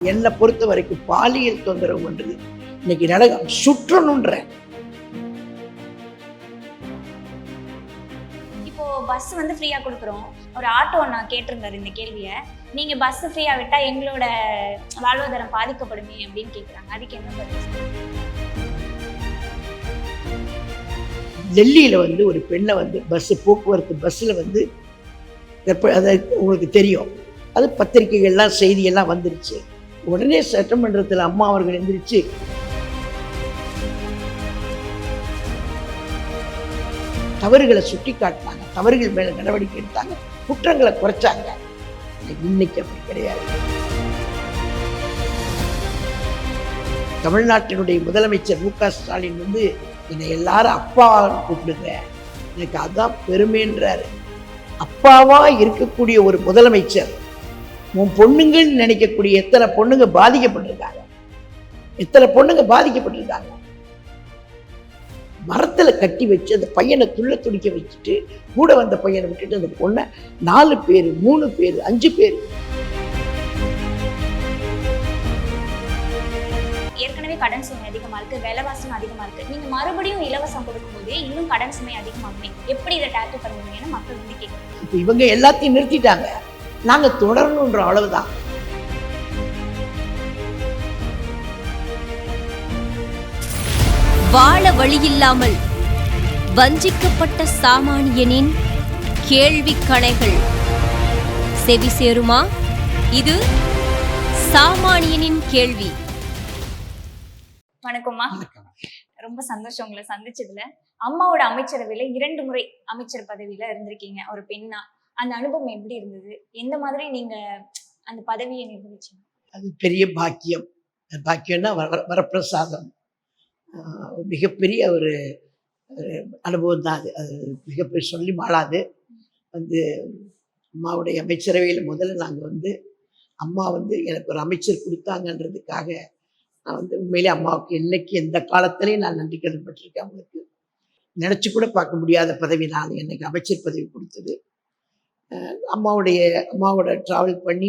என்னை பொறுத்த வரைக்கும் பாலியல் தொந்தரவுன்றது இன்னைக்கு சுற்றணுன்ற. இப்போ பஸ் வந்து ஃப்ரீயா கொடுக்குறோம். ஒரு ஆட்டோ நான் கேட்டிருந்தாரு இந்த கேள்வியை, நீங்க பஸ் ஃப்ரீயா விட்டா எங்களோட வாழ்வாதாரம் பாதிக்கப்படுமே அப்படின்னு கேட்குறாங்க. அதுக்கு என்ன பதில்? டெல்லியில வந்து ஒரு பெண்ணை வந்து போக்குவரத்து பஸ்ஸில் வந்து அதை உங்களுக்கு தெரியும், அது பத்திரிகைகள்லாம் செய்தியெல்லாம் வந்துருச்சு. உடனே சட்டமன்றத்தில் அம்மா அவர்கள் எந்திரிச்சு தவறுகளை சுட்டி காட்டினாங்க, தவறுகள் மேல நடவடிக்கை எடுத்தாங்க, குற்றங்களை குறைச்சாங்க. இன்னைக்கு அப்படி கிடையாது. தமிழ்நாட்டினுடைய முதலமைச்சர் மு.க. ஸ்டாலின் வந்து என்னை எல்லாரும் அப்பாவான்னு கூப்பிடுங்க, எனக்கு அதான் பெருமைன்றாரு. அப்பாவா இருக்கக்கூடிய ஒரு முதலமைச்சர் உன் பொண்ணுங்கன்னு நினைக்கக்கூடிய எத்தனை பொண்ணுங்க பாதிக்கப்பட்டிருக்காங்க, எத்தனை பொண்ணுங்க பாதிக்கப்பட்டிருக்காங்க. மரத்துல கட்டி வச்சு அந்த பையனை துடிக்க வச்சுட்டு கூட வந்த பையனை விட்டுட்டு அந்த பொண்ணை 4 பேர் 3 பேர் 5 பேர். ஏற்கனவே கடன் சுமை அதிகமா இருக்கு, விலைவாசம் அதிகமா இருக்கு. நீங்க மறுபடியும் இலவசம் கொடுக்கும்போது இன்னும் கடன் சுமை அதிகமாகுமே, எப்படி இதை டேக்கிள் பண்ணுவீங்கன்னு மக்கள் வந்து கேட்குறாங்க. இப்போ இவங்க எல்லாத்தையும் நிறுத்திட்டாங்க, நாங்க தொடரணுன்ற அளவுதான். வாழ வழியில்லாமல் வஞ்சிக்கப்பட்ட சாமானியனின் கேள்வி கணைகள் செவி சேருமா? இது சாமானியனின் கேள்வி. வணக்கம்மா. ரொம்ப சந்தோஷம் உங்களை சந்திச்சதுல. அம்மாவோட அமைச்சரவையில 2 முறை அமைச்சர் பதவியில இருந்திருக்கீங்க ஒரு பெண்ணா. அந்த அனுபவம் எப்படி இருந்தது? எந்த மாதிரி நீங்க அந்த பதவியை நிர்வகிச்சீங்க? அது பெரிய பாக்கியம். பாக்கியம்னா வரப்பிரசாதம். மிகப்பெரிய ஒரு அனுபவம் தான் அது. அது மிகப்பெரிய சொல்லி மாளாது. வந்து அம்மாவுடைய அமைச்சரவையில் முதல்ல நாங்கள் வந்து அம்மா வந்து எனக்கு ஒரு அமைச்சர் கொடுத்தாங்கன்றதுக்காக நான் வந்து உண்மையிலே அம்மாவுக்கு இன்னைக்கு எந்த காலத்திலையும் நான் நன்றி கடன்பட்டிருக்கேன். அவங்களுக்கு நினச்சி கூட பார்க்க முடியாத பதவி நான் எனக்கு அமைச்சர் பதவி கொடுத்தது. அம்மாவோட ட்ராவல் பண்ணி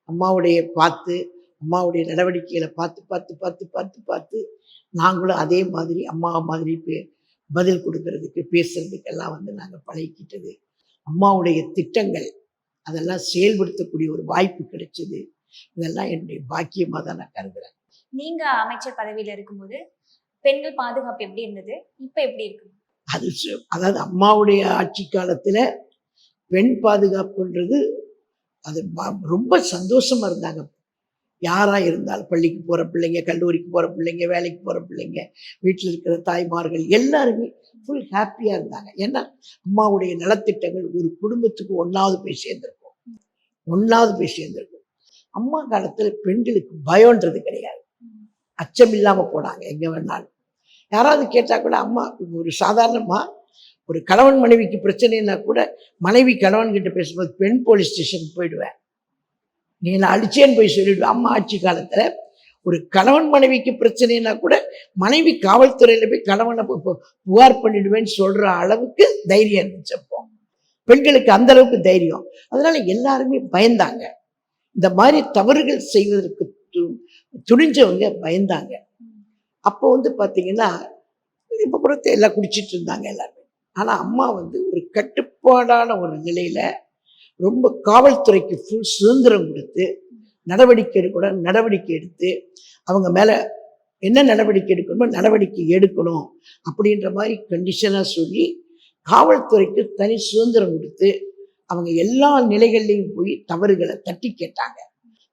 அம்மாவுடைய அம்மாவுடைய நடவடிக்கைகளை பார்த்து நாங்களும் அதே மாதிரி அம்மா மாதிரி பதில் கொடுக்கறதுக்கு பேசுறதுக்கெல்லாம் வந்து நாங்கள் பழகிக்கிட்டது. அம்மாவுடைய திட்டங்கள் அதெல்லாம் செயல்படுத்தக்கூடிய ஒரு வாய்ப்பு கிடைச்சது. இதெல்லாம் என்னுடைய பாக்கியமாக தான் நான் கருதுறேன். நீங்க அமைச்சர் பதவியில இருக்கும்போது பெண்கள் பாதுகாப்பு எப்படி இருந்தது, இப்ப எப்படி இருக்கு? அதாவது அம்மாவுடைய ஆட்சி காலத்துல பெண் பாதுகாப்புன்றது அது ரொம்ப சந்தோஷமா இருந்தாங்க. யாரா இருந்தாலும் பள்ளிக்கு போற பிள்ளைங்க, கல்லூரிக்கு போற பிள்ளைங்க, வேலைக்கு போற பிள்ளைங்க, வீட்டில் இருக்கிற தாய்மார்கள் எல்லாருமே ஃபுல் ஹாப்பியா இருந்தாங்க. ஏன்னா அம்மாவுடைய நலத்திட்டங்கள் ஒரு குடும்பத்துக்கு ஒன்னாவது போய் சேர்ந்திருக்கும். அம்மா காலத்துல பெண்களுக்கு பயம்ன்றது கிடையாது, அச்சம் இல்லாம போனாங்க எங்க வேணாலும். யாராவது கேட்டா கூட அம்மா ஒரு சாதாரணமா ஒரு கணவன் மனைவிக்கு பிரச்சனைன்னா கூட மனைவி கணவன் கிட்ட பேசும்போது பெண் போலீஸ் ஸ்டேஷனுக்கு போயிடுவேன், நீ நான் அடிச்சேன்னு போய் சொல்லிடுவேன். அம்மா ஆட்சி காலத்துல ஒரு கணவன் மனைவிக்கு பிரச்சனைனா கூட மனைவி காவல்துறையில போய் கணவனை புகார் பண்ணிடுவேன்னு சொல்ற அளவுக்கு தைரியம் இருந்துச்சு அப்போ பெண்களுக்கு, அந்த அளவுக்கு தைரியம். அதனால எல்லாருமே பயந்தாங்க. இந்த மாதிரி தவறுகள் செய்வதற்கு துணிஞ்சவங்க பயந்தாங்க. அப்போ வந்து பாத்தீங்கன்னா இப்ப கூட எல்லாம் குடிச்சிட்டு இருந்தாங்க எல்லாருமே. ஆனா அம்மா வந்து ஒரு கட்டுப்பாடான ஒரு நிலையில ரொம்ப காவல்துறைக்கு ஃபுல் சுதந்திரம் கொடுத்து நடவடிக்கை எடுத்து அவங்க மேல என்ன நடவடிக்கை எடுக்கணுமோ நடவடிக்கை எடுக்கணும் அப்படின்ற மாதிரி கண்டிஷனா சொல்லி காவல்துறைக்கு தனி சுதந்திரம் கொடுத்து அவங்க எல்லா நிலைகள்லையும் போய் தவறுகளை தட்டி கேட்டாங்க,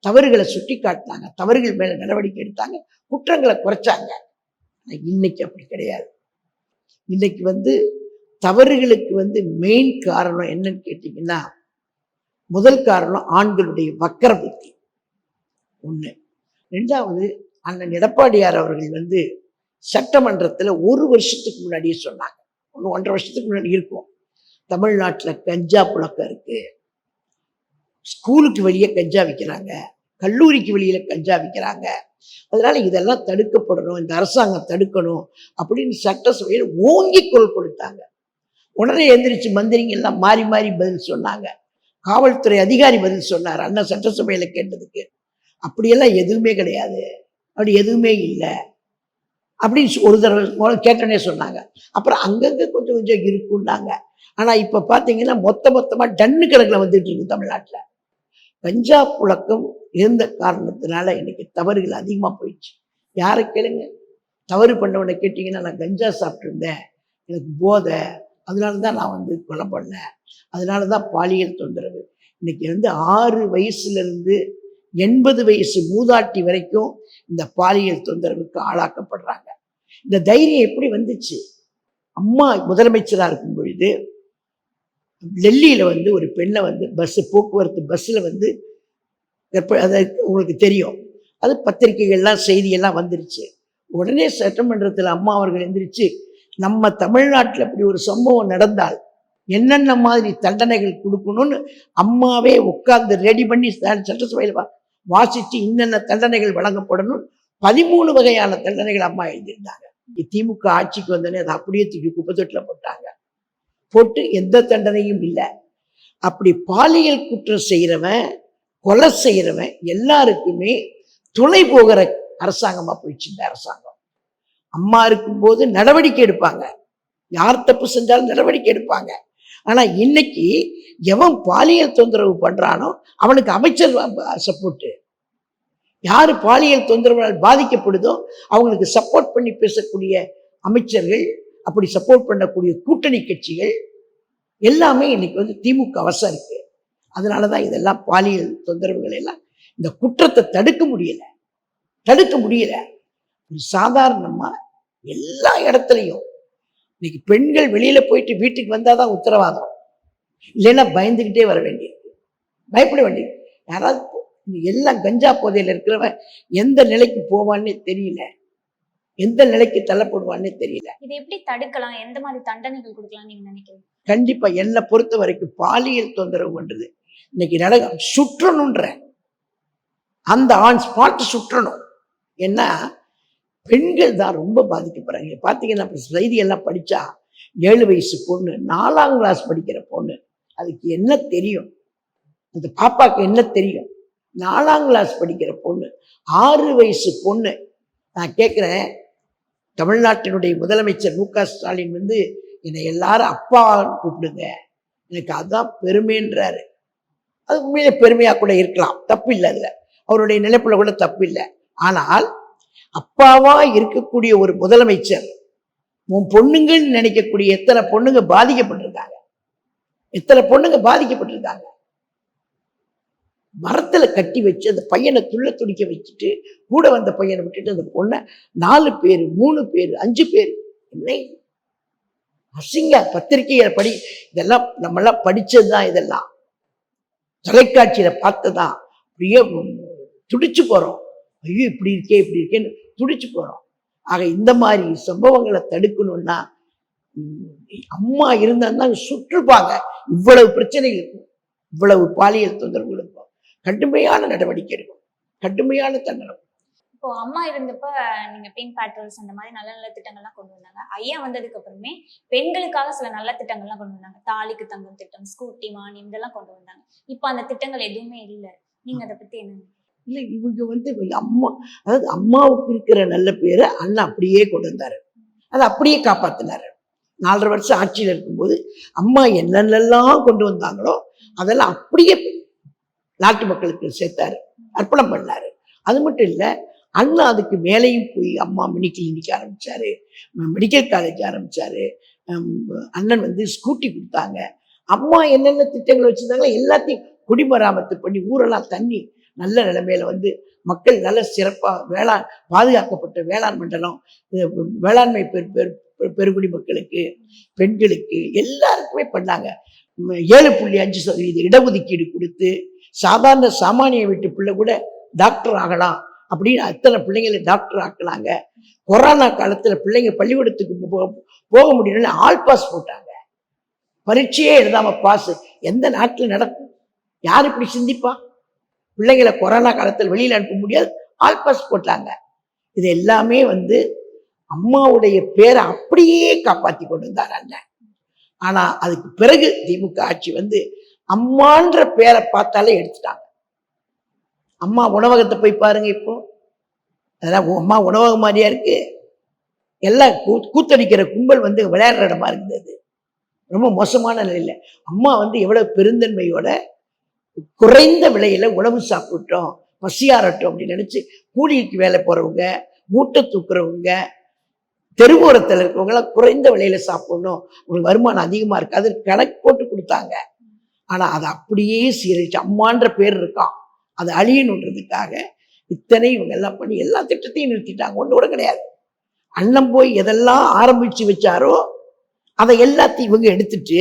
தவறுகளை சுட்டி காட்டினாங்க, தவறுகள் மேல நடவடிக்கை எடுத்தாங்க, குற்றங்களை குறைச்சாங்க. இன்னைக்கு அப்படி கிடையாது. இன்னைக்கு வந்து தவறுகளுக்கு வந்து மெயின் காரணம் என்னன்னு கேட்டீங்கன்னா, முதல் காரணம் ஆண்களுடைய வக்கர புத்தி ஒண்ணு. 2வது அண்ணன் எடப்பாடியார் அவர்கள் வந்து சட்டமன்றத்துல 1 வருஷத்துக்கு முன்னாடியே சொன்னாங்க, 1.5 வருஷத்துக்கு முன்னாடி இருக்கும், தமிழ்நாட்டுல கஞ்சா புழக்கம் இருக்கு, ஸ்கூலுக்கு வெளியே கஞ்சா விற்கிறாங்க, கல்லூரிக்கு வெளியில கஞ்சா விற்கிறாங்க, அதனால இதெல்லாம் தடுக்கப்படணும், இந்த அரசாங்கம் தடுக்கணும் அப்படின்னு சட்டசபையில் ஓங்கி குரல் கொடுத்தாங்க. உடனே எந்திரிச்சு மந்திரிங்க எல்லாம் மாறி பதில் சொன்னாங்க. காவல்துறை அதிகாரி பதில் சொன்னார் அண்ணன் சட்டசபையில கேட்டதுக்கு. அப்படியெல்லாம் எதுவுமே கிடையாது, அப்படி எதுவுமே இல்லை அப்படின்னு ஒரு தடவை கேட்டனே சொன்னாங்க. அப்புறம் அங்கங்கே கொஞ்சம் கொஞ்சம் இருக்குன்னாங்க. ஆனால் இப்போ பார்த்தீங்கன்னா மொத்தமாக டன்னு கணக்கில் வந்துட்டு இருக்கு தமிழ்நாட்டில். கஞ்சா புழக்கம் இருந்த காரணத்தினால இன்னைக்கு தவறுகள் அதிகமாக போயிடுச்சு. யாரை கேளுங்க, தவறு பண்ணவனை கேட்டிங்கன்னா, நான் கஞ்சா சாப்பிட்ருந்தேன், எனக்கு போதை, அதனால தான் நான் கொலை பண்ணேன், அதனால தான் பாலியல் தொந்தரவு. இன்னைக்கு 6 வயசுலேருந்து 80 வயசு மூதாட்டி வரைக்கும் இந்த பாலியல் தொந்தரவுக்கு ஆளாக்கப்படுறாங்க. இந்த தைரியம் எப்படி வந்துச்சு? அம்மா முதலமைச்சராக இருக்கும் பொழுது டெல்லியில் ஒரு பெண்ணை போக்குவரத்து பஸ்ஸில் அதை உங்களுக்கு தெரியும், அது பத்திரிகைகள்லாம் செய்தியெல்லாம் வந்துருச்சு. உடனே சட்டமன்றத்தில் அம்மா அவர்கள் எந்திரிச்சு, நம்ம தமிழ்நாட்டில் அப்படி ஒரு சம்பவம் நடந்தால் என்னென்ன மாதிரி தண்டனைகள் கொடுக்கணும்னு அம்மாவே உட்கார்ந்து ரெடி பண்ணி சட்டசபையில் வாசித்து இன்னென்ன தண்டனைகள் வழங்கப்படணும் 13 வகையான தண்டனைகள் அம்மா எழுதியிருந்தாங்க. திமுக ஆட்சிக்கு வந்தோடனே அதை அப்படியே தூக்கி குப்பத்தொட்டில் போட்டாங்க. போட்டு எந்த தண்டனையும் இல்லை. அப்படி பாலியல் குற்றம் செய்கிறவன், கொலை செய்கிறவன் எல்லாருக்குமே துணை போகிற அரசாங்கமா போயிடுச்சு இந்த அரசாங்கம். அம்மா இருக்கும்போது நடவடிக்கை எடுப்பாங்க, யார் தப்பு செஞ்சாலும் நடவடிக்கை எடுப்பாங்க. ஆனா இன்னைக்கு எவன் பாலியல் தொந்தரவு பண்றானோ அவனுக்கு அமைச்சர் சப்போர்ட்டு. யாரு பாலியல் தொந்தரவால் பாதிக்கப்படுதோ அவங்களுக்கு சப்போர்ட் பண்ணி பேசக்கூடிய அமைச்சர்கள், அப்படி சப்போர்ட் பண்ணக்கூடிய கூட்டணி கட்சிகள் எல்லாமே இன்னைக்கு திமுக வசம் இருக்கு. அதனாலதான் இதெல்லாம் பாலியல் தொந்தரவுகள் எல்லாம், இந்த குற்றத்தை தடுக்க முடியல. ஒரு சாதாரணமா எல்லா இடத்துலையும் இன்னைக்கு பெண்கள் வெளியில போயிட்டு வீட்டுக்கு வந்தாதான் உத்தரவாதம், இல்லைன்னா பயந்துகிட்டே வர வேண்டியிருக்கு, பயப்பட வேண்டியது. யாராவது எல்லாம் கஞ்சா போதையில இருக்கிறவன் எந்த நிலைக்கு போவான்னே தெரியல, எந்த நிலைக்கு தள்ளப்படுவான்னே தெரியல. இதை எப்படி தடுக்கலாம், எந்த மாதிரி தண்டனைகள் கொடுக்கலாம் நீங்க நினைக்கிறீங்க? கண்டிப்பா என்னை பொறுத்த வரைக்கும் பாலியல் தொந்தரவு பண்றது இன்னைக்கு சுற்றணுன்ற அந்த ஆன் ஸ்பாட் சுற்றணும். ஏன்னா பெண்கள் தான் ரொம்ப பாதிக்கப்படுறாங்க. பார்த்தீங்கன்னா செய்தியெல்லாம் படித்தா 7 வயசு பொண்ணு, 4ஆம் கிளாஸ் படிக்கிற பொண்ணு, அதுக்கு என்ன தெரியும்? அந்த பாப்பாவுக்கு என்ன தெரியும்? 4ஆம் கிளாஸ் படிக்கிற பொண்ணு, 6 வயசு பொண்ணு. நான் கேட்குறேன், தமிழ்நாட்டினுடைய முதலமைச்சர் மு.க. ஸ்டாலின் என்னை எல்லாரும் அப்பான்னு கூப்பிடுங்க, எனக்கு அதுதான் பெருமைன்றாரு. அது உண்மையிலே பெருமையாக கூட இருக்கலாம், தப்பு இல்லை, அதில் அவருடைய நிலைப்புல கூட தப்பு இல்லை. ஆனால் அப்பாவா இருக்கக்கூடிய ஒரு முதலமைச்சர் உன் பொண்ணுங்கன்னு நினைக்கக்கூடிய எத்தனை பொண்ணுங்க பாதிக்கப்பட்டிருக்காங்க. மரத்துல கட்டி வச்சு அந்த பையனை துடிக்க வச்சுட்டு, கூட வந்த பையனை விட்டுட்டு அந்த பொண்ணை 4 பேர் 3 பேர் 5 பேர், என்ன அசிங்க. பத்திரிகைகளை இதெல்லாம் நம்மெல்லாம் படிச்சதுதான், இதெல்லாம் தொலைக்காட்சியில பார்த்ததான். அப்படியே துடிச்சு போறோம், ஐயோ இப்படி இருக்கேன்னு துடிச்சு போறோம். ஆக இந்த மாதிரி சம்பவங்களை தடுக்கணும்னா அம்மா இருந்தா சுற்றுப்பாங்க. இவ்வளவு பிரச்சனைகள் இருக்கும், இவ்வளவு பாலியல் தொந்தரவுகள் இருக்கும், கடுமையான நடவடிக்கை எடுக்கும், கடுமையான தண்டனை. இப்போ அம்மா இருந்தப்ப நீங்க பிங்க் பேட்ரோல்ஸ் அந்த மாதிரி நல்ல நல்ல திட்டங்கள்லாம் கொண்டு வந்தாங்க. ஐயா வந்ததுக்கு அப்புறமே பெண்களுக்காக சில நல்ல திட்டங்கள்லாம் கொண்டு வந்தாங்க. தாலிக்கு தங்கம் திட்டம், ஸ்கூட்டி மானியம், இதெல்லாம் கொண்டு வந்தாங்க. இப்ப அந்த திட்டங்கள் எதுவுமே இல்லை. நீங்க அதை பத்தி என்ன? இல்லை, இவங்க அம்மா, அதாவது அம்மாவுக்கு இருக்கிற நல்ல பேரை அண்ணா அப்படியே கொண்டு வந்தாரு, அதை அப்படியே காப்பாத்தினாரு. 4.5 வருஷம் ஆட்சியில் இருக்கும்போது அம்மா என்னென்னலாம் கொண்டு வந்தாங்களோ அதெல்லாம் அப்படியே நாட்டு மக்களுக்கு சேர்த்தாரு, அர்ப்பணம் பண்ணாரு. அது மட்டும் இல்லை, அண்ணா அதுக்கு மேலேயும் போய் அம்மா மினி கிளினிக் ஆரம்பிச்சாரு, மெடிக்கல் காலேஜ் ஆரம்பிச்சாரு, அண்ணன் ஸ்கூட்டி கொடுத்தாங்க. அம்மா என்னென்ன திட்டங்கள் வச்சிருந்தாங்களோ எல்லாத்தையும் குடிமராமத்து பண்ணி ஊரெல்லாம் தண்ணி நல்ல நிலைமையில மக்கள் நல்ல சிறப்பாக பாதுகாக்கப்பட்ட வேளாண் மண்டலம், வேளாண்மை பெருங்குடி மக்களுக்கு, பெண்களுக்கு எல்லாருக்குமே பண்ணாங்க. 7.5% இடஒதுக்கீடு கொடுத்து சாதாரண சாமானிய வீட்டு பிள்ளை கூட டாக்டர் ஆகலாம் அப்படின்னு அத்தனை பிள்ளைங்களை டாக்டர் ஆக்கினாங்க. கொரோனா காலத்துல பிள்ளைங்க பள்ளிக்கூடத்துக்கு போக முடியலன்னு ஆல் பாஸ் போட்டாங்க. பரீட்சையே எழுதாம பாஸ். எந்த நாட்டில் நடக்கும்? யார் இப்படி சிந்திப்பா? பிள்ளைங்களை கொரோனா காலத்தில் வெளியில் அனுப்ப முடியாது, ஆல் பாஸ் போட்டாங்க. இது எல்லாமே அம்மாவுடைய பேரை அப்படியே காப்பாற்றி கொண்டு வந்தார் அண்ணன். ஆனா அதுக்கு பிறகு திமுக ஆட்சி அம்மான்ற பேரை பார்த்தாலே எடுத்துட்டாங்க. அம்மா உணவகத்தை போய் பாருங்க இப்போ, அதெல்லாம் அம்மா உணவகம் மாதிரியா இருக்கு. எல்லாம் கூத்தடிக்கிற கும்பல் வந்து விளையாடுற இடமா இருக்குது. அது ரொம்ப மோசமான நிலையில அம்மா வந்து எவ்வளவு பெருந்தன்மையோட குறைந்த விலையில உணவு சாப்பிட்டோம், பசியாரட்டும் அப்படின்னு நினைச்சு கூலிக்கு வேலை போறவங்க, மூட்டை தூக்குறவங்க, தெருவோரத்தில் இருக்கிறவங்களாம் குறைந்த விலையில சாப்பிடணும், உங்களுக்கு வருமானம் அதிகமா இருக்கு, அது கணக்கு போட்டு கொடுத்தாங்க. ஆனா அதை அப்படியே சீரழிச்சு அம்மான்ற பேர் இருக்கான், அது அழியணுன்றதுக்காக இத்தனை இவங்க எல்லாம் பண்ணி எல்லா திட்டத்தையும் நிறுத்திட்டாங்க. ஒன்று கூட கிடையாது. அண்ணன் போய் எதெல்லாம் ஆரம்பிச்சு வச்சாரோ அதை எல்லாத்தையும் இவங்க எடுத்துட்டு,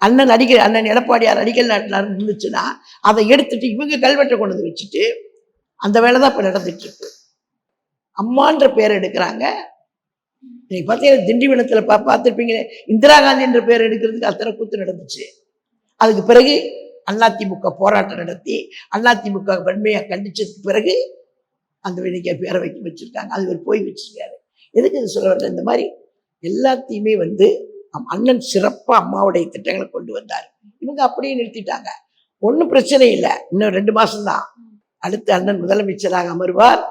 அண்ணன் எடப்பாடியார் அடிக்கல் நாட்டினார் இருந்துச்சுன்னா அதை எடுத்துட்டு இவங்க கல்வெட்டை கொண்டு வந்து வச்சுட்டு அந்த வேலை தான் இப்ப நடந்துட்டு இருக்கு. அம்மான்ற பேர் எடுக்கிறாங்க. நீங்க பார்த்தீங்கன்னா திண்டிவனத்துல பார்த்துருப்பீங்களே, இந்திரா காந்தி என்ற பேர் எடுக்கிறதுக்கு அத்தனை கூத்து நடந்துச்சு. அதுக்கு பிறகு அதிமுக போராட்டம் நடத்தி அதிமுக வன்மையா கண்டிச்சதுக்கு பிறகு அந்த இன்னைக்கு பேரை வைக்க வச்சிருக்காங்க. அது ஒரு போய் வச்சிருக்காரு. எதுக்கு இது சொல்ல வரல, இந்த மாதிரி எல்லாத்தையுமே வந்து அண்ணன் சிறப்பா அம்மாவுடைய திட்டங்களை கொண்டு வந்தார். இவங்க அப்படியே நிறுத்திட்டாங்க. ஒன்றும் பிரச்சனை இல்லை, இன்னும் 2 மாசம்தான். அடுத்து அண்ணன் முதலமைச்சராக அமர்வார்.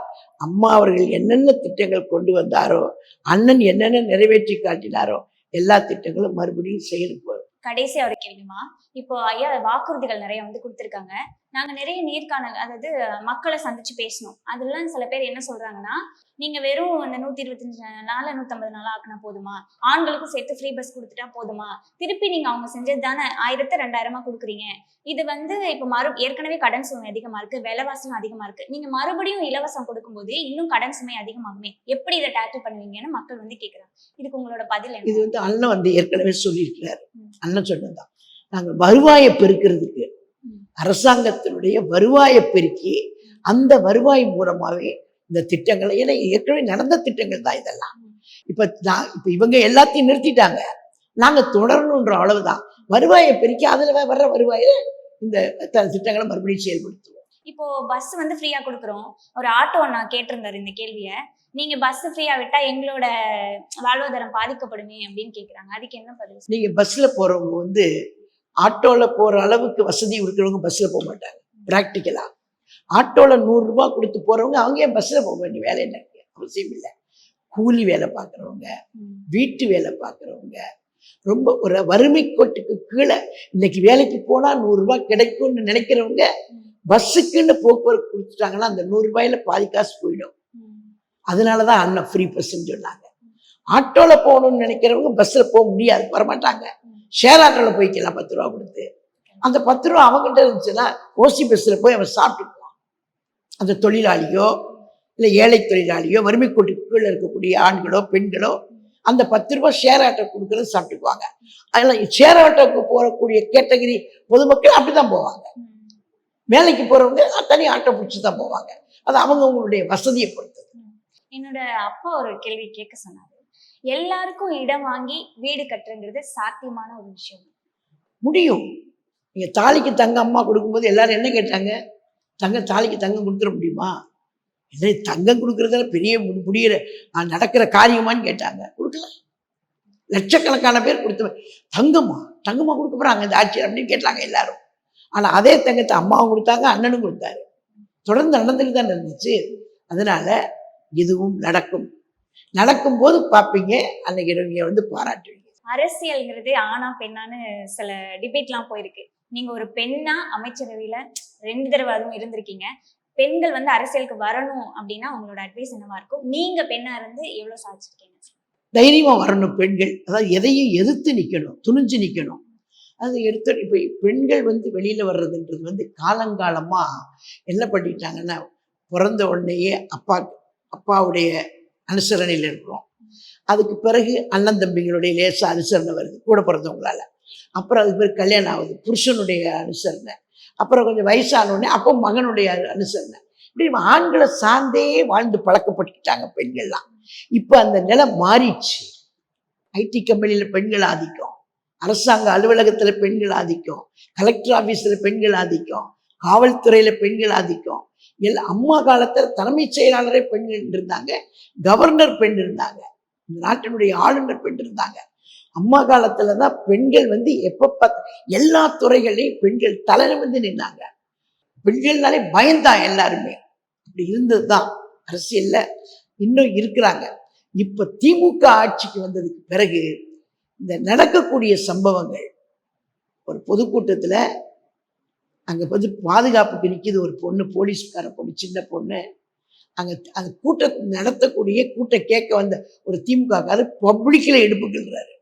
அம்மா அவர்கள் என்னென்ன திட்டங்கள் கொண்டு வந்தாரோ, அண்ணன் என்னென்ன நிறைவேற்றி காட்டினாரோ எல்லா திட்டங்களும் மறுபடியும் செயலுக்கு வரும். கடைசியா ஒரு கேள்விமா, இப்போ ஐயா வாக்குறுதிகள் நிறைய வந்து கொடுத்துருக்காங்க. நாங்க நிறைய நேர்காணல், அதாவது மக்களை சந்திச்சு பேசணும். அதெல்லாம் சில பேர் என்ன சொல்றாங்கன்னா, நீங்க வெறும் இந்த 125 நாள் 150 நாள் ஆக்குனா போதுமா, ஆண்களுக்கும் சேர்த்து ஃப்ரீ பஸ் கொடுத்துட்டா போதுமா, திருப்பி நீங்க அவங்க செஞ்சது தானே 1000 2000 கொடுக்குறீங்க, இது வந்து இப்ப ஏற்கனவே கடன் சுமை அதிகமா இருக்கு, விலைவாசம் அதிகமா இருக்கு, நீங்க மறுபடியும் இலவசம் கொடுக்கும்போது இன்னும் கடன் சுமை அதிகமாகுமே, எப்படி இதை டேக்கிள் பண்ணுவீங்கன்னு மக்கள் வந்து கேட்கிறாங்க. இதுக்கு உங்களோட பதில் என்ன? இது வந்து அண்ணன் வந்து ஏற்கனவே சொல்லியிருக்கிறாரு. அண்ணன் சொன்னதுதான், நாங்கள் வருவாயை பெருக்கிறதுக்கு அரசாங்கத்தினுடைய வருவாயை பெருக்கி அந்த வருவாய் மூலமாவே இந்த திட்டங்களை, ஏன்னா ஏற்கனவே நடந்த திட்டங்கள் தான் இதெல்லாம். இப்ப இவங்க எல்லாத்தையும் நிறுத்திட்டாங்க, நாங்க தொடரணுன்ற அளவுதான். வருவாயை பெருக்கி அதுல வர்ற வருவாயில இந்த திட்டங்களை மறுபடியும் செயல்படுத்துவோம். இப்போ பஸ் வந்து ஃப்ரீயா கொடுக்குறோம். ஒரு ஆட்டோ நான் கேட்டிருந்தாரு இந்த கேள்விய, நீங்க பஸ் ஃப்ரீயா விட்டா எங்களோட வாழ்வாதாரம் பாதிக்கப்படுமே அப்படின்னு கேக்குறாங்க. அதுக்கு என்ன பதில்? நீங்க பஸ்ல போறவங்க வந்து ஆட்டோல போற அளவுக்கு வசதி இருக்கிறவங்க பஸ்ல போக மாட்டாங்க. பிராக்டிக்கலா ஆட்டோல 100 ரூபாய் கொடுத்து போறவங்க அவங்க ஏன் பஸ்ல போக வேண்டிய வேலை என்ன அவசியம் இல்லை. கூலி வேலை பார்க்குறவங்க, வீட்டு வேலை பார்க்குறவங்க, ரொம்ப ஒரு வறுமை கோட்டுக்கு கீழே இன்னைக்கு வேலைக்கு போனா 100 ரூபாய் கிடைக்கும்னு நினைக்கிறவங்க பஸ்ஸுக்குன்னு போக்குவரத்து கொடுத்துட்டாங்கன்னா அந்த 100 ரூபாயில பாதி காசு போயிடும். அதனாலதான் அண்ணன் ஃப்ரீ பஸ்ன்னு சொன்னாங்க. ஆட்டோல போகணும்னு நினைக்கிறவங்க பஸ்ல போக முடியாது, வரமாட்டாங்க. ஷேர் ஆட்டோல போய்க்கலாம் 10 ரூபா கொடுத்து. அந்த 10 ரூபா அவங்ககிட்ட இருந்துச்சுன்னா ஓசி பஸ்ல போய் அவன் சாப்பிட்டுக்குவான். அந்த தொழிலாளியோ இல்லை ஏழை தொழிலாளியோ வறுமை கோட்டுக்கு கீழே இருக்கக்கூடிய ஆண்களோ பெண்களோ அந்த 10 ரூபாய் ஷேர் ஆட்டோ கொடுக்கறது சாப்பிட்டுக்குவாங்க. அதெல்லாம் ஷேர் ஆட்டோக்கு போகக்கூடிய கேட்டகரி பொதுமக்கள் அப்படிதான் போவாங்க. வேலைக்கு போறவங்க தனி ஆட்டோ பிடிச்சி தான் போவாங்க. அது அவங்களுடைய வசதியை பொறுத்தது. என்னோட அப்பா ஒரு கேள்வி கேட்க சொன்னாரு, எல்லாருக்கும் இடம் வாங்கி வீடு கட்டுறங்கிறது சாத்தியமான ஒரு விஷயம்? முடியும். நீங்க தாலிக்கு தங்க அம்மா கொடுக்கும்போது எல்லாரும் என்ன கேட்டாங்க, தாலிக்கு தங்கம் கொடுத்துட முடியுமா, இல்லை தங்கம் கொடுக்கறதால பெரிய முடிகிற நடக்கிற காரியமான்னு கேட்டாங்க. கொடுக்கல. லட்சக்கணக்கான பேர் கொடுத்த தங்கமா கொடுக்க போறாங்க இந்த ஆட்சி அப்படின்னு கேட்டாங்க எல்லாரும். ஆனா அதே தங்கத்தை அம்மாவும் கொடுத்தாங்க, அண்ணனும் கொடுத்தாரு. தொடர்ந்து நடந்துட்டு தான் இருந்துச்சு. அதனால இதுவும் நடக்கும் போது பார்ப்பீங்க, அன்னைக்கு நீங்க வந்து பாராட்டுவீங்க. அரசியல்ங்கிறது ஆனா பெண்ணான்னு சில டிபேட்லாம் போயிருக்கு. நீங்க ஒரு பெண்ணா அமைச்சரவையில 2 தடவை அதுவும் இருந்திருக்கீங்க. பெண்கள் வந்து அரசியலுக்கு வரணும் அப்படின்னா உங்களோட அட்வைஸ் என்னவா இருக்கும்? நீங்க பெண்ணா இருந்து எவ்வளவு சாதிச்சிருக்கீங்க? தைரியமா வரணும் பெண்கள். அதாவது எதையும் எதிர்த்து நிக்கணும், துணிஞ்சு நிக்கணும். அது எடுத்து இப்ப பெண்கள் வந்து வெளியில வர்றதுன்றது வந்து காலங்காலமா என்ன பண்ணிட்டாங்கன்னா, பிறந்த உடனேயே அப்பாவுடைய அனுசரணையில் இருக்கிறோம். அதுக்கு பிறகு அண்ணன் தம்பிங்களுடைய லேசா அனுசரணை வருது கூட பிறந்தவங்களால. அப்புறம் அதுக்கு பிறகு கல்யாணம் ஆகுது, புருஷனுடைய அனுசரணை. அப்புறம் கொஞ்சம் வயசானோடனே அப்போ மகனுடைய அனுசரணை. இப்படி ஆண்களை சார்ந்தே வாழ்ந்து பழக்கப்பட்டுட்டாங்க பெண்கள்லாம். இப்ப அந்த நிலை மாறிடுச்சு. ஐடி கம்பெனியில பெண்கள் ஆதிக்கம், அரசாங்க அலுவலகத்துல பெண்கள் ஆதிக்கம், கலெக்டர் ஆபீஸ்ல பெண்கள் ஆதிக்கம், காவல்துறையில பெண்கள் ஆதிக்கம். அம்மா காலத்துல தலைமைச் செயலாளரே பெண்கள் இருந்தாங்க, கவர்னர் பெண் இருந்தாங்க, இந்த நாட்டினுடைய ஆளுநர் பெண் இருந்தாங்க. அம்மா காலத்துலதான் பெண்கள் வந்து எப்ப எல்லா துறைகளையும் பெண்கள் தலை நிமிர்ந்து நின்னாங்க. பெண்கள்னாலே பயந்தான் எல்லாருமே. அப்படி இருந்ததுதான் அரசியல்ல இன்னும் இருக்கிறாங்க. இப்ப திமுக ஆட்சிக்கு வந்ததுக்கு பிறகு இந்த நடக்கக்கூடிய சம்பவங்கள், ஒரு பொதுக்கூட்டத்துல அங்க வந்து பாதுகாப்புக்கு நிக்குது ஒரு பொண்ணு, போலீஸ்கார பொண்ணு, சின்ன பொண்ணு. அங்க அந்த கூட்டத்தை நடத்தக்கூடிய கூட்டம் கேட்க வந்த ஒரு திமுக பப்ளிக்ல எடுப்புக்கிறாரு,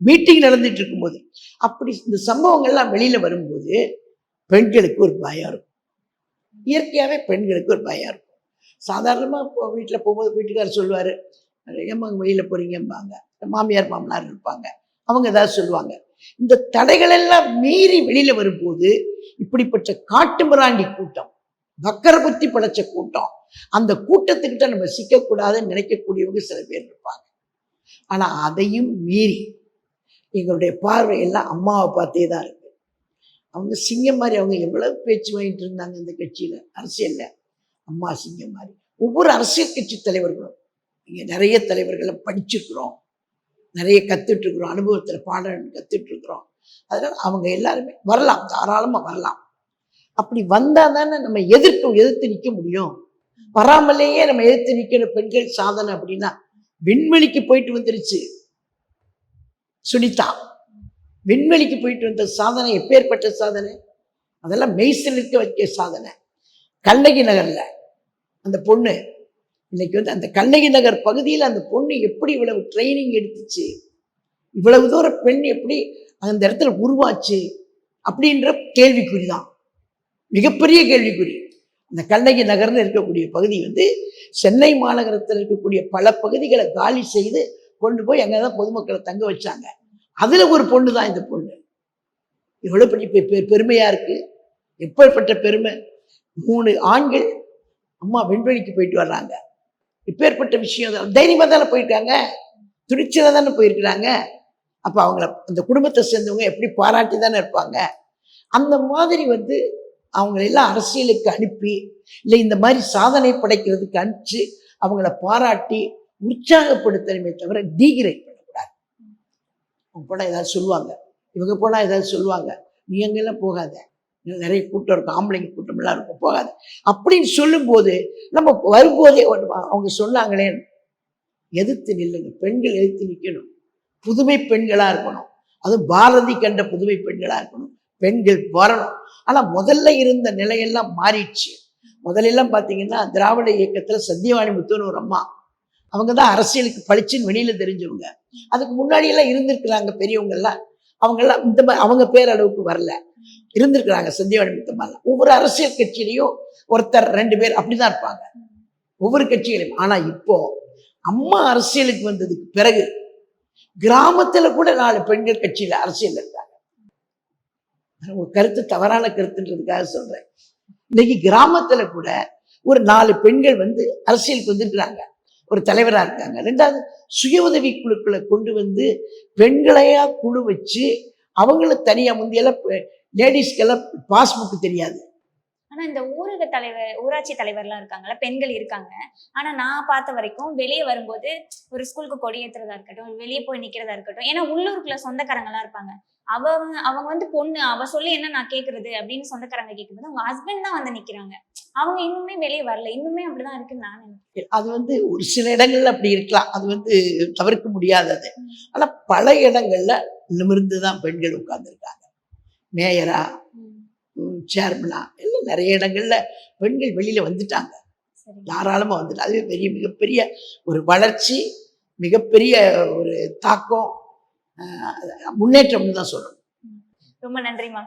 மீட்டிங் நடந்துட்டு இருக்கும்போது. அப்படி இந்த சம்பவங்கள்லாம் வெளியில வரும்போது பெண்களுக்கு ஒரு பயம் இருக்கும். இயற்கையாவே பெண்களுக்கு ஒரு பயம் இருக்கும். சாதாரணமா இப்போ வீட்டில் போகும்போது வீட்டுக்காரர் சொல்லுவாரு, ஏம்மா வெளியில போறீங்கம்பாங்க. மாமியார் மாமனார் இருப்பாங்க, அவங்க ஏதாவது சொல்லுவாங்க. இந்த தடைகள் எல்லாம் மீறி வெளியில வரும்போது இப்படிப்பட்ட காட்டு மிராண்டி கூட்டம், வக்கர புத்தி படைச்ச கூட்டம், அந்த கூட்டத்துக்கிட்ட நம்ம சிக்கக்கூடாதுன்னு நினைக்கக்கூடியவங்க சில பேர் இருப்பாங்க. ஆனா அதையும் மீறி எங்களுடைய பார்வை எல்லாம் அம்மாவை பார்த்தே தான் இருக்கு. அவங்க சிங்கம் மாதிரி, அவங்க எவ்வளவு பேச்சு வாங்கிட்டு இருந்தாங்க இந்த கட்சியில, அரசியல்ல. அம்மா சிங்கம் மாதிரி. ஒவ்வொரு அரசியல் கட்சி தலைவர்களும், இங்க நிறைய தலைவர்களை படிச்சிருக்கிறோம், நிறைய கத்துட்டு இருக்கிறோம், அனுபவத்துல பாடம் கத்துட்டு இருக்கிறோம். அதனால அவங்க எல்லாருமே வரலாம், தாராளமா வரலாம். அப்படி வந்தா தானே நம்ம எதிர்த்து நிற்க முடியும். வராமலேயே நம்ம எதிர்த்து நிற்கிற பெண்கள் சாதனை அப்படின்னா, விண்வெளிக்கு போயிட்டு வந்துருச்சு சுனிதா. விண்வெளிக்கு போயிட்டு வந்த சாதனை எப்பேற்பட்ட சாதனை, அதெல்லாம் மெய்சில் இருக்க வைக்க சாதனை. கண்ணகி நகர்ல அந்த பொண்ணு இன்னைக்கு வந்து அந்த கண்ணகி நகர் பகுதியில் அந்த பொண்ணு எப்படி இவ்வளவு ட்ரைனிங் எடுத்துச்சு, இவ்வளவு தூரம் பெண் எப்படி அந்த இடத்துல உருவாச்சு அப்படின்ற கேள்விக்குறிதான், மிகப்பெரிய கேள்விக்குறி. அந்த கண்ணகி நகர்னு இருக்கக்கூடிய பகுதி வந்து சென்னை மாநகரத்தில் இருக்கக்கூடிய பல பகுதிகளை காலி செய்து கொண்டு போய் அங்கதான் பொதுமக்களை தங்க வச்சாங்க. அதுல ஒரு பொண்ணு தான் இந்த பொண்ணு. எவ்வளவு பெரிய பெருமையா இருக்கு, எப்பேற்பட்ட பெருமை. 3 ஆண்கள் அம்மா விண்வெளிக்கு போயிட்டு வர்றாங்க, இப்பேற்பட்ட விஷயம் தான். தைரியமா தானே போயிருக்காங்க, துணிச்சலா தானே போயிருக்கிறாங்க. அப்ப அவங்கள அந்த குடும்பத்தை சேர்ந்தவங்க எப்படி பாராட்டி தானே இருப்பாங்க. அந்த மாதிரி வந்து அவங்களெல்லாம் அரசியலுக்கு அனுப்பி, இல்லை இந்த மாதிரி சாதனை படைக்கிறதுக்கு அனுப்பிச்சு அவங்கள பாராட்டி உற்சாகப்படுத்தணுமே தவிர டீகிரேட் பண்ணக்கூடாது. அவங்க போனால் ஏதாவது சொல்லுவாங்க, இவங்க போனால் ஏதாவது சொல்லுவாங்க, நீ எங்கெல்லாம் போகாத, நிறைய கூட்டம் இருக்கும், ஆம்பளைங்க கூட்டம் எல்லாம் இருக்கும், போகாது அப்படின்னு சொல்லும்போது நம்ம வரும்போதே அவங்க சொன்னாங்களே, எதிர்த்து நில்லுங்க, பெண்கள் எதிர்த்து நிற்கணும், புதுமை பெண்களா இருக்கணும், அதுவும் பாரதி கண்ட புதுமை பெண்களா இருக்கணும், பெண்கள் வரணும். ஆனா முதல்ல இருந்த நிலையெல்லாம் மாறிடுச்சு. முதலெல்லாம் பார்த்தீங்கன்னா திராவிட இயக்கத்துல சத்தியவாணி முத்துன்னு ஒரு அம்மா, அவங்க தான் அரசியலுக்கு பளிச்சுன்னு வெளியில தெரிஞ்சவங்க. அதுக்கு முன்னாடி எல்லாம் இருந்திருக்கிறாங்க பெரியவங்க எல்லாம், அவங்க எல்லாம் இந்த மாதிரி அவங்க பேரளவுக்கு வரல, இருந்திருக்கிறாங்க சத்தியவாணி முத்தம்மாலாம். ஒவ்வொரு அரசியல் கட்சியிலையும் ஒருத்தர் 2 பேர் அப்படிதான் இருப்பாங்க, ஒவ்வொரு கட்சிகளையும். ஆனா இப்போ அம்மா அரசியலுக்கு வந்ததுக்கு பிறகு கிராமத்துல கூட 4 பெண்கள் கட்சியில அரசியல் இருக்காங்க. உங்க கருத்து தவறான கருத்துன்றதுக்காக சொல்றேன். இன்னைக்கு கிராமத்துல கூட ஒரு 4 பெண்கள் வந்து அரசியலுக்கு வந்திருக்கிறாங்க, ஒரு தலைவரா இருக்காங்க. 2வது சுய உதவி குழுக்களை கொண்டு வந்து பெண்களையா குழு வச்சு அவங்கள தனியா, முந்தியெல்லாம் லேடிஸ்க்கெல்லாம் பாஸ்புக் தெரியாது. ஆனா இந்த ஊரக தலைவர், ஊராட்சி தலைவர்லாம் இருக்காங்கல்ல, பெண்கள் இருக்காங்க. ஆனா நான் பார்த்த வரைக்கும் வெளியே வரும்போது ஒரு ஸ்கூலுக்கு கொடி ஏத்துறதா இருக்கட்டும், வெளியே போய் நிக்கிறதா இருக்கட்டும், ஏன்னா உள்ளூருக்குள்ள சொந்தக்காரங்க எல்லாம் இருப்பாங்க, அவங்க வந்து பொண்ணு, அவ சொல்லி என்ன நான் கேக்குறது அப்படின்னு சொந்தக்காரங்க கேட்கும்போது அவங்க ஹஸ்பண்ட் தான் வந்து நிக்கிறாங்க. அவங்க இன்னுமே வெளியே வரல, இன்னுமே அப்படிதான் இருக்குன்னு நான் நினைக்கிறேன். அது வந்து ஒரு சில இடங்கள்ல அப்படி இருக்கலாம், அது வந்து தவிர்க்க முடியாதது. ஆனா பல இடங்கள்ல நிமிர்ந்துதான் பெண்கள் உட்கார்ந்துருக்காங்க. மேயரா, சேர்மனா, எல்லாம் நிறைய இடங்கள்ல பெண்கள் வெளியில வந்துட்டாங்க, தாராளமா வந்துட்டு. அதுவே பெரிய மிகப்பெரிய ஒரு வளர்ச்சி, மிகப்பெரிய ஒரு தாக்கம், முன்னேற்றம்னு தான் சொல்லணும். ரொம்ப நன்றிமா.